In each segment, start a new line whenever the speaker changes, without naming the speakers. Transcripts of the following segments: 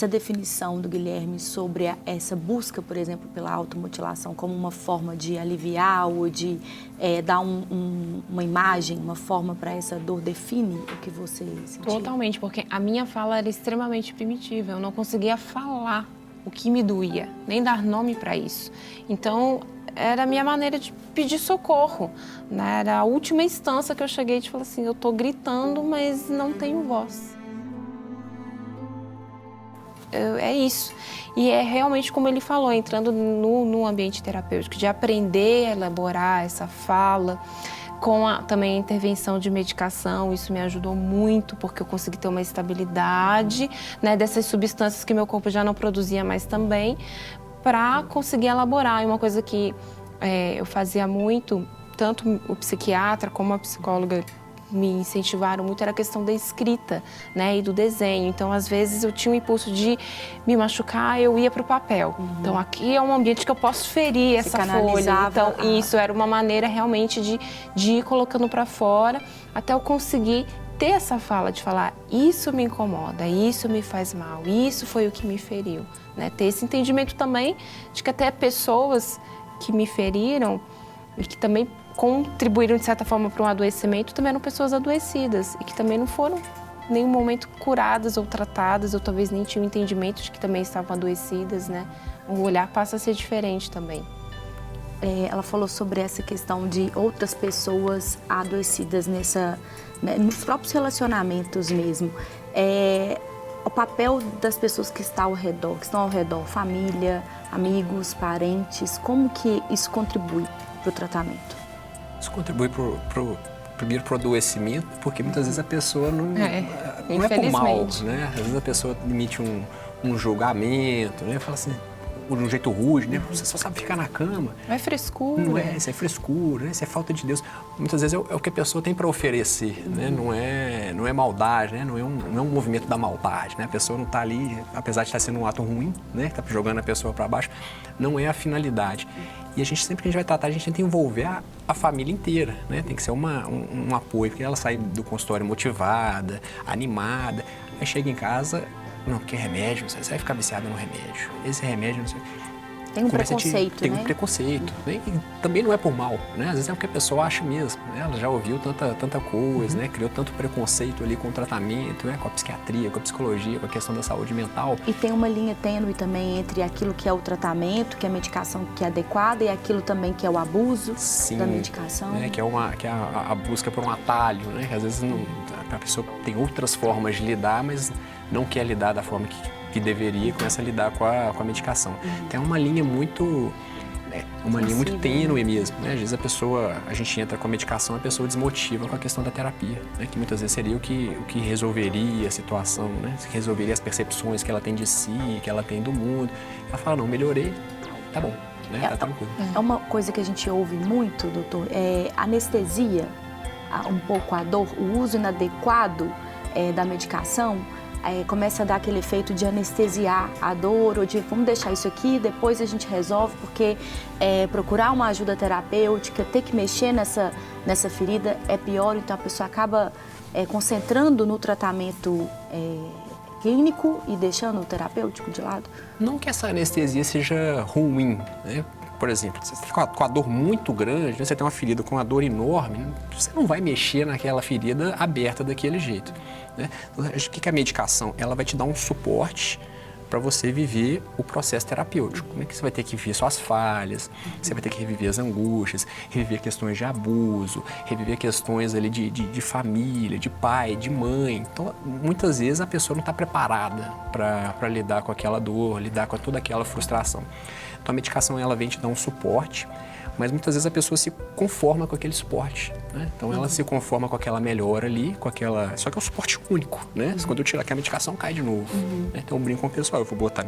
essa definição do Guilherme sobre essa busca, por exemplo, pela automutilação como uma forma de aliviar ou de dar uma imagem, uma forma para essa dor, define o que você sentiu?
Totalmente, porque a minha fala era extremamente primitiva. Eu não conseguia falar o que me doía, nem dar nome para isso. Então, era a minha maneira de pedir socorro, né? Era a última instância que eu cheguei e falei assim, eu estou gritando, mas não tenho voz. É isso. E é realmente como ele falou, entrando no ambiente terapêutico, de aprender a elaborar essa fala, com também a intervenção de medicação, isso me ajudou muito, porque eu consegui ter uma estabilidade, né, dessas substâncias que meu corpo já não produzia mais também, para conseguir elaborar. E uma coisa que eu fazia muito, tanto o psiquiatra como a psicóloga me incentivaram muito, era a questão da escrita, né, e do desenho. Então, às vezes, eu tinha um impulso de me machucar, eu ia para o papel. Então, aqui é um ambiente que eu posso ferir essa folha. Então, isso era uma maneira realmente de ir colocando para fora, até eu conseguir ter essa fala de falar, isso me incomoda, isso me faz mal, isso foi o que me feriu. Né? Ter esse entendimento também de que até pessoas que me feriram e que também contribuíram, de certa forma, para um adoecimento, também eram pessoas adoecidas e que também não foram em nenhum momento curadas ou tratadas, ou talvez nem tinham entendimento de que também estavam adoecidas, né? O olhar passa a ser diferente também.
Ela falou sobre essa questão de outras pessoas adoecidas nos próprios relacionamentos mesmo. O papel das pessoas que estão ao redor, família, amigos, parentes, como que isso contribui para o tratamento?
Isso contribui primeiro para o adoecimento, porque muitas vezes a pessoa não é por mal, né? Às vezes a pessoa emite um julgamento, né? Fala assim, de um jeito rude, né? Você só sabe ficar na cama.
É frescura.
Não é, isso é frescura, né? Isso é falta de Deus. Muitas vezes é o que a pessoa tem para oferecer, né? Não é maldade, né? Não é um movimento da maldade, né? A pessoa não está ali, apesar de estar sendo um ato ruim, né? Está jogando a pessoa para baixo, não é a finalidade. E a gente, sempre que a gente vai tratar, a gente tem que envolver a família inteira, né? Tem que ser um apoio, porque ela sai do consultório motivada, animada, aí chega em casa, não, porque remédio, você vai ficar viciado no remédio. Esse remédio, não sei.
Tem um preconceito,
Tem um preconceito, né? E também não é por mal, né? Às vezes é o que a pessoa acha mesmo, né? Ela já ouviu tanta coisa, né? Criou tanto preconceito ali com o tratamento, né? Com a psiquiatria, com a psicologia, com a questão da saúde mental.
E tem uma linha tênue também entre aquilo que é o tratamento, que é a medicação que é adequada, e aquilo também que é o abuso da medicação.
Né? Que é a busca por um atalho, né? Que às vezes a pessoa tem outras formas de lidar, mas não quer lidar da forma que deveria, começa a lidar com a medicação. Tem uma linha muito tênue mesmo, né? Às vezes a gente entra com a medicação, a pessoa desmotiva com a questão da terapia, né? Que muitas vezes seria o que resolveria a situação, né? Que resolveria as percepções que ela tem de si, que ela tem do mundo. Ela fala, não, melhorei, tá bom, né? Tá tranquilo.
É uma coisa que a gente ouve muito, doutor, anestesia, um pouco a dor, o uso inadequado da medicação, começa a dar aquele efeito de anestesiar a dor, ou de vamos deixar isso aqui, depois a gente resolve, porque procurar uma ajuda terapêutica, ter que mexer nessa ferida é pior, então a pessoa acaba concentrando no tratamento clínico e deixando o terapêutico de lado.
Não que essa anestesia seja ruim, né? Por exemplo, você está com a dor muito grande, né? Você tem uma ferida com uma dor enorme, você não vai mexer naquela ferida aberta daquele jeito, né? O que é a medicação? Ela vai te dar um suporte para você viver o processo terapêutico, né? Que você vai ter que viver suas falhas, você vai ter que reviver as angústias, reviver questões de abuso, reviver questões ali de família, de pai, de mãe. Então, muitas vezes a pessoa não está preparada para lidar com aquela dor, lidar com toda aquela frustração. Então, a medicação ela vem te dar um suporte, mas muitas vezes a pessoa se conforma com aquele suporte, né? Então, ela se conforma com aquela melhora ali, só que é um suporte único, né? Quando eu tirar aqui a medicação, cai de novo. Né? Então, eu brinco com o pessoal, eu vou botar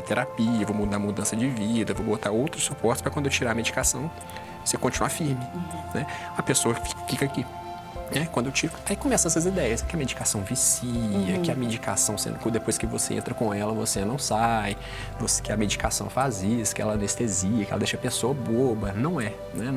terapia, eu vou mudar mudança de vida, eu vou botar outros suportes para quando eu tirar a medicação, você continuar firme, né? A pessoa fica aqui. Quando eu tiro, aí começam essas ideias, que a medicação vicia, que a medicação, depois que você entra com ela, você não sai, que a medicação faz isso, que ela anestesia, que ela deixa a pessoa boba. Não é, né?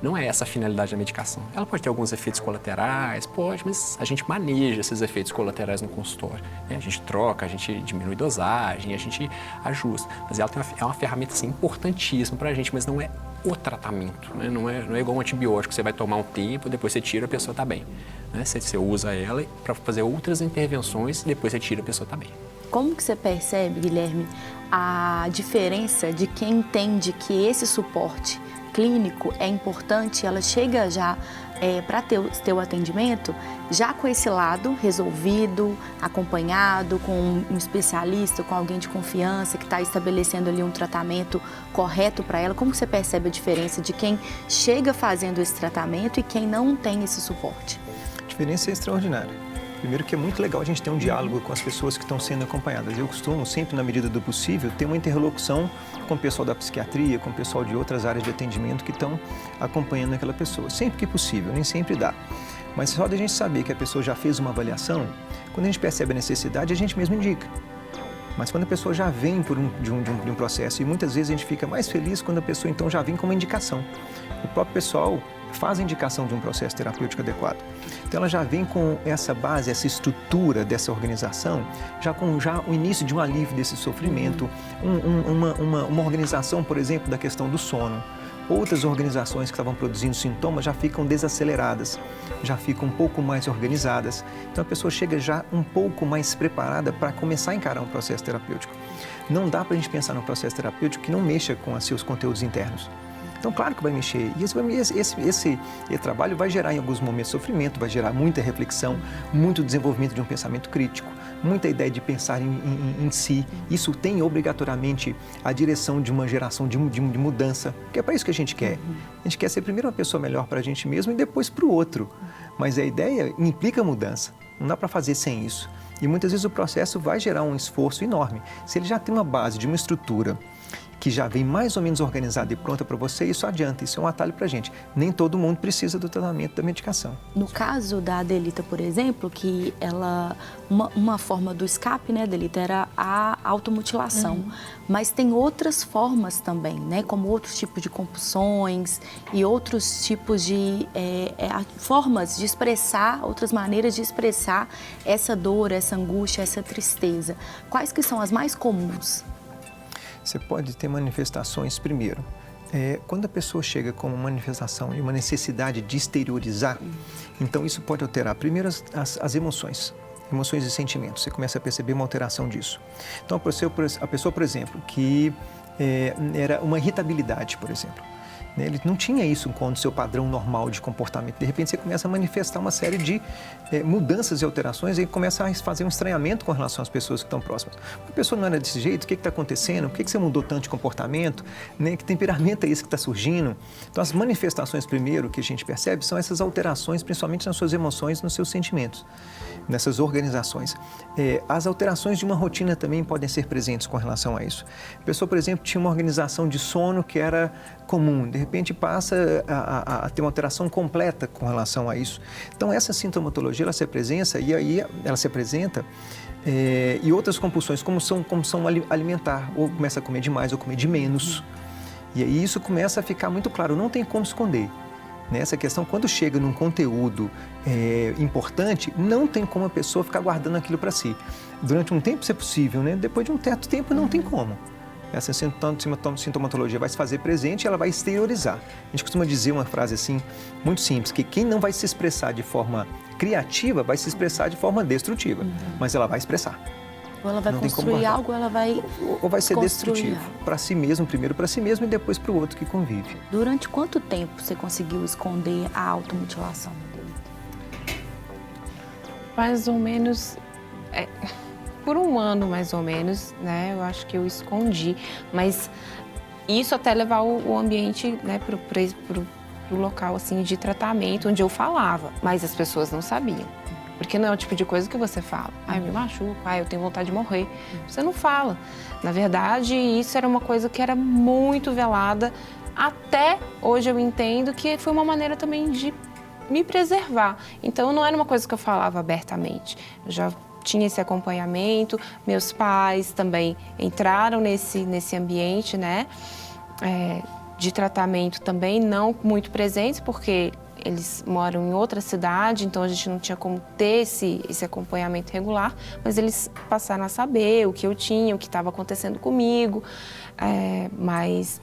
Não é essa a finalidade da medicação. Ela pode ter alguns efeitos colaterais, pode, mas a gente maneja esses efeitos colaterais no consultório, né? A gente troca, a gente diminui dosagem, a gente ajusta. Mas ela é uma ferramenta assim, importantíssima para a gente, mas não é o tratamento, né? Não é igual um antibiótico, você vai tomar um tempo, depois você tira, a pessoa está bem. Né? Você usa ela para fazer outras intervenções e depois você tira, a pessoa está bem.
Como que você percebe, Guilherme, a diferença de quem entende que esse suporte clínico é importante, ela chega já para ter o atendimento, já com esse lado resolvido, acompanhado, com um especialista, com alguém de confiança que está estabelecendo ali um tratamento correto para ela? Como que você percebe a diferença de quem chega fazendo esse tratamento e quem não tem esse suporte?
A diferença é extraordinária. Primeiro que é muito legal a gente ter um diálogo com as pessoas que estão sendo acompanhadas. Eu costumo, sempre na medida do possível, ter uma interlocução com o pessoal da psiquiatria, com o pessoal de outras áreas de atendimento que estão acompanhando aquela pessoa. Sempre que possível, nem sempre dá. Mas só da gente saber que a pessoa já fez uma avaliação, quando a gente percebe a necessidade, a gente mesmo indica. Mas quando a pessoa já vem de um processo, e muitas vezes a gente fica mais feliz quando a pessoa então já vem com uma indicação. O próprio pessoal faz a indicação de um processo terapêutico adequado. Então ela já vem com essa base, essa estrutura dessa organização, já com o início de um alívio desse sofrimento, uma organização, por exemplo, da questão do sono. Outras organizações que estavam produzindo sintomas já ficam desaceleradas, já ficam um pouco mais organizadas. Então a pessoa chega já um pouco mais preparada para começar a encarar um processo terapêutico. Não dá para a gente pensar num processo terapêutico que não mexa com os seus conteúdos internos. Então, claro que vai mexer. E esse trabalho vai gerar, em alguns momentos, sofrimento, vai gerar muita reflexão, muito desenvolvimento de um pensamento crítico, muita ideia de pensar em si. Isso tem, obrigatoriamente, a direção de uma geração de mudança, que é para isso que a gente quer. A gente quer ser primeiro uma pessoa melhor para a gente mesmo e depois para o outro. Mas a ideia implica mudança. Não dá para fazer sem isso. E muitas vezes o processo vai gerar um esforço enorme. Se ele já tem uma base de uma estrutura que já vem mais ou menos organizada e pronta para você, isso adianta, isso é um atalho para a gente. Nem todo mundo precisa do tratamento da medicação.
No caso da Adelita, por exemplo, que ela, uma forma do escape, né, Adelita, era a automutilação. Mas tem outras formas também, né, como outros tipos de compulsões e outros tipos de formas de expressar, outras maneiras de expressar essa dor, essa angústia, essa tristeza. Quais que são as mais comuns?
Você pode ter manifestações, primeiro, quando a pessoa chega com uma manifestação e uma necessidade de exteriorizar, então isso pode alterar, primeiro, as emoções e sentimentos. Você começa a perceber uma alteração disso. Então, a pessoa, por exemplo, que era uma irritabilidade, por exemplo, né? Ele não tinha isso com o seu padrão normal de comportamento. De repente, você começa a manifestar uma série de mudanças e alterações e começa a fazer um estranhamento com relação às pessoas que estão próximas. A pessoa não era desse jeito, o que está acontecendo? Por que você mudou tanto de comportamento? Né? Que temperamento é esse que está surgindo? Então, as manifestações, primeiro, que a gente percebe, são essas alterações, principalmente nas suas emoções, nos seus sentimentos, nessas organizações. As alterações de uma rotina também podem ser presentes com relação a isso. A pessoa, por exemplo, tinha uma organização de sono que era comum, de repente passa a ter uma alteração completa com relação a isso. Então, essa sintomatologia, ela se apresenta, e outras compulsões, como são alimentar, ou começa a comer demais ou comer de menos. E aí isso começa a ficar muito claro, não tem como esconder. Nessa questão, quando chega num conteúdo importante, não tem como a pessoa ficar guardando aquilo para si. Durante um tempo, se é possível, né? Depois de um certo tempo, não tem como. Essa sintomatologia vai se fazer presente e ela vai exteriorizar. A gente costuma dizer uma frase assim, muito simples, que quem não vai se expressar de forma criativa, vai se expressar de forma destrutiva, mas ela vai expressar.
Ou ela vai construir algo, ou ela vai
ou vai ser destrutivo para si mesmo, primeiro para si mesmo e depois para o outro que convive.
Durante quanto tempo você conseguiu esconder a automutilação dele?
Mais ou menos, por um ano mais ou menos, né? Eu acho que eu escondi, mas isso até levar o ambiente, né, pro local assim de tratamento onde eu falava, mas as pessoas não sabiam. Porque não é o tipo de coisa que você fala. Eu me machuco, eu tenho vontade de morrer. Você não fala. Na verdade, isso era uma coisa que era muito velada. Até hoje eu entendo que foi uma maneira também de me preservar. Então, não era uma coisa que eu falava abertamente. Eu já tinha esse acompanhamento. Meus pais também entraram nesse ambiente, né? de tratamento também não muito presentes, porque eles moram em outra cidade, então a gente não tinha como ter esse acompanhamento regular, mas eles passaram a saber o que eu tinha, o que estava acontecendo comigo, mas...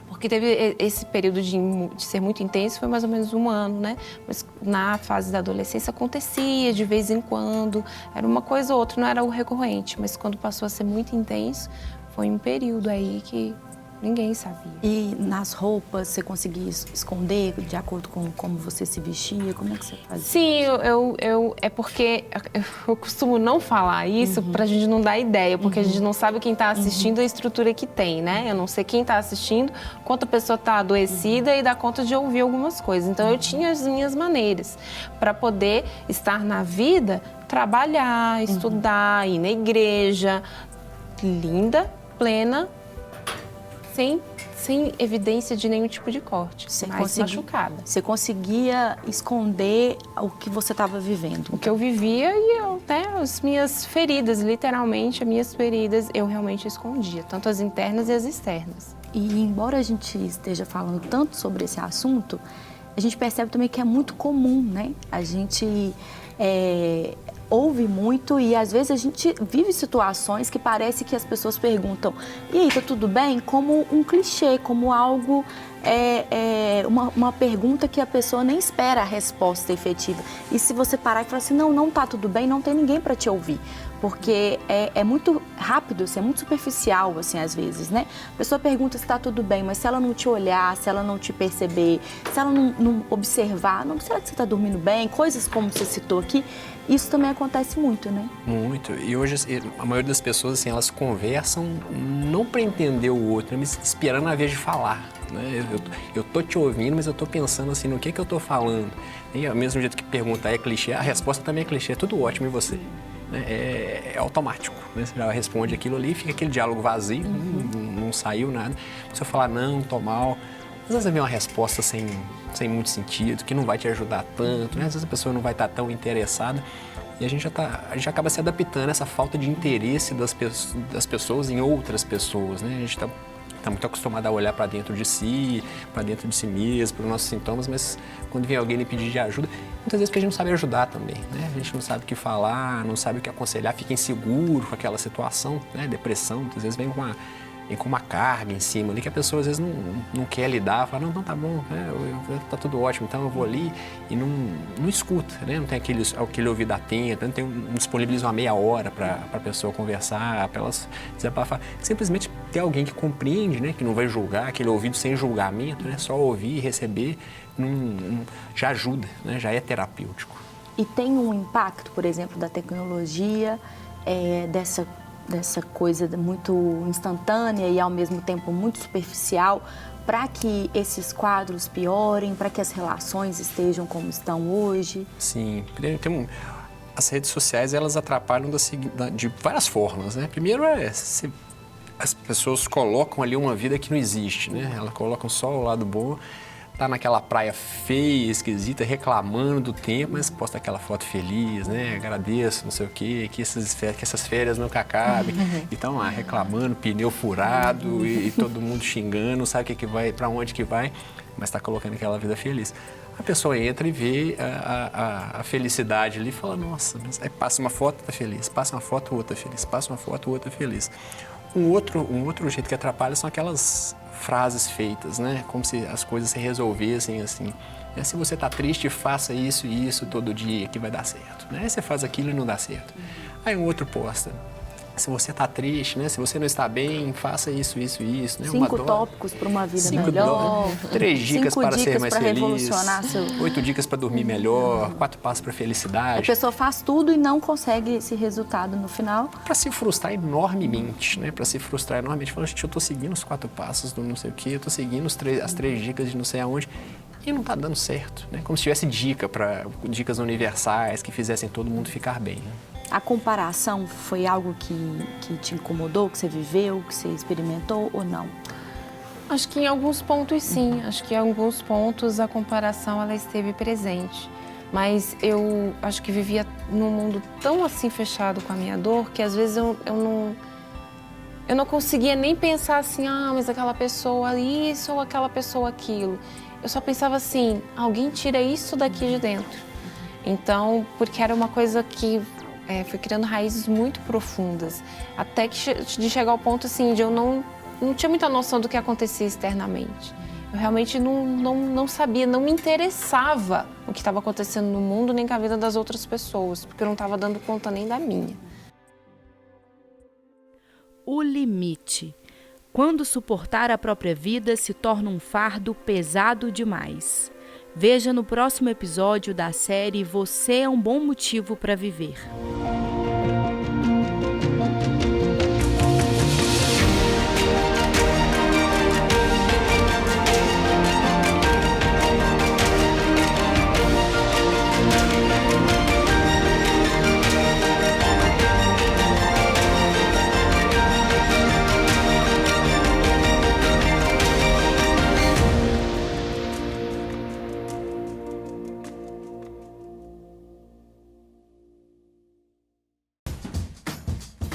Porque teve esse período de ser muito intenso, foi mais ou menos 1 ano, né? Mas na fase da adolescência acontecia de vez em quando, era uma coisa ou outra, não era o recorrente, mas quando passou a ser muito intenso, foi um período aí que ninguém sabia.
E nas roupas, você conseguia esconder de acordo com como você se vestia? Como é que você fazia?
Sim, é porque eu costumo não falar isso pra gente não dar ideia, porque a gente não sabe quem tá assistindo a estrutura que tem, né? Eu não sei quem tá assistindo, quanto a pessoa tá adoecida e dá conta de ouvir algumas coisas. Então eu tinha as minhas maneiras para poder estar na vida, trabalhar, estudar, ir na igreja, linda, plena, sem evidência de nenhum tipo de corte, mas machucada.
Você conseguia esconder o que você estava vivendo?
O que eu vivia e as minhas feridas, literalmente, as minhas feridas, eu realmente escondia, tanto as internas e as externas.
E embora a gente esteja falando tanto sobre esse assunto, a gente percebe também que é muito comum, né? A gente ouve muito e às vezes a gente vive situações que parece que as pessoas perguntam: e aí, tá tudo bem? Como um clichê, como algo, uma pergunta que a pessoa nem espera a resposta efetiva. E se você parar e falar assim, não tá tudo bem, não tem ninguém para te ouvir. Porque é muito rápido, assim, é muito superficial, assim, às vezes, né? A pessoa pergunta se tá tudo bem, mas se ela não te olhar, se ela não te perceber, se ela não observar, será que você tá dormindo bem? Coisas como você citou aqui, isso também acontece muito, né?
Muito. E hoje a maioria das pessoas, assim, elas conversam não para entender o outro, mas esperando a vez de falar. Né? Eu tô te ouvindo, mas eu tô pensando assim, no que eu tô falando. E ao mesmo jeito que pergunta é clichê, a resposta também é clichê, é tudo ótimo em você. É automático, né? Você já responde aquilo ali, fica aquele diálogo vazio, não saiu nada. Se eu falar não, tô mal, às vezes você vê uma resposta sem muito sentido, que não vai te ajudar tanto, né? Às vezes a pessoa não vai estar tão interessada e a gente acaba se adaptando a essa falta de interesse das pessoas em outras pessoas, né? A gente está muito acostumado a olhar para dentro de si mesmo, para os nossos sintomas, mas quando vem alguém lhe pedir de ajuda, muitas vezes porque a gente não sabe ajudar também, né? A gente não sabe o que falar, não sabe o que aconselhar, fica inseguro com aquela situação, né? Depressão, muitas vezes vem com uma carga em cima ali que a pessoa às vezes não quer lidar, fala, não, tá bom, tá tudo ótimo, então eu vou ali e não escuta, né? Não tem aquele ouvido atento, não disponibiliza uma meia hora para a pessoa conversar, para elas desabafar. Simplesmente ter alguém que compreende, né? Que não vai julgar, aquele ouvido sem julgamento, né? Só ouvir e receber já ajuda, né? Já é terapêutico.
E tem um impacto, por exemplo, da tecnologia, dessa coisa muito instantânea e ao mesmo tempo muito superficial, para que esses quadros piorem, para que as relações estejam como estão hoje?
Sim, as redes sociais elas atrapalham de várias formas, né? Primeiro as pessoas colocam ali uma vida que não existe, né? Elas colocam só o lado bom. Tá naquela praia feia, esquisita, reclamando do tempo, mas posta aquela foto feliz, né? Agradeço, não sei o quê, que essas férias nunca acabem. Então, reclamando, pneu furado e todo mundo xingando, não sabe o que vai, para onde que vai, mas tá colocando aquela vida feliz. A pessoa entra e vê a felicidade ali e fala, nossa, aí passa uma foto, tá feliz, passa uma foto, outra feliz, passa uma foto, outra feliz. Um outro jeito que atrapalha são aquelas frases feitas, né? Como se as coisas se resolvessem assim. Se você tá triste, faça isso e isso todo dia que vai dar certo, né? Você faz aquilo e não dá certo. Aí um outro posta. Se você tá triste, né? Se você não está bem, faça isso, né?
5 tópicos para uma vida melhor.
3 dicas para ser mais feliz.
Revolucionar
8 dicas para dormir melhor. 4 passos para felicidade.
A pessoa faz tudo e não consegue esse resultado no final.
Para se frustrar enormemente, né? Para se frustrar enormemente. Falando, gente, eu tô seguindo os 4 passos do não sei o quê, eu tô seguindo as 3 dicas de não sei aonde. E não tá dando certo, né? Como se tivesse dicas universais que fizessem todo mundo ficar bem, né?
A comparação foi algo que te incomodou, que você viveu, que você experimentou ou não?
Acho que em alguns pontos sim, acho que em alguns pontos a comparação ela esteve presente. Mas eu acho que vivia num mundo tão assim fechado com a minha dor que às vezes eu eu não conseguia nem pensar assim, mas aquela pessoa isso ou aquela pessoa aquilo. Eu só pensava assim, alguém tira isso daqui de dentro. Então, porque era uma coisa que foi criando raízes muito profundas, até que de chegar ao ponto assim, de eu não tinha muita noção do que acontecia externamente. Eu realmente não sabia, não me interessava o que estava acontecendo no mundo, nem com a vida das outras pessoas, porque eu não estava dando conta nem da minha.
O limite. Quando suportar a própria vida se torna um fardo pesado demais. Veja no próximo episódio da série Você é um Bom Motivo para Viver.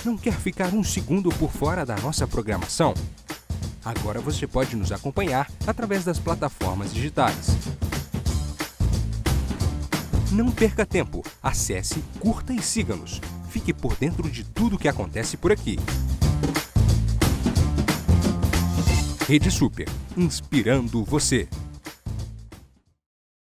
Não quer ficar um segundo por fora da nossa programação? Agora você pode nos acompanhar através das plataformas digitais. Não perca tempo. Acesse, curta e siga-nos. Fique por dentro de tudo o que acontece por aqui. Rede Super, inspirando você.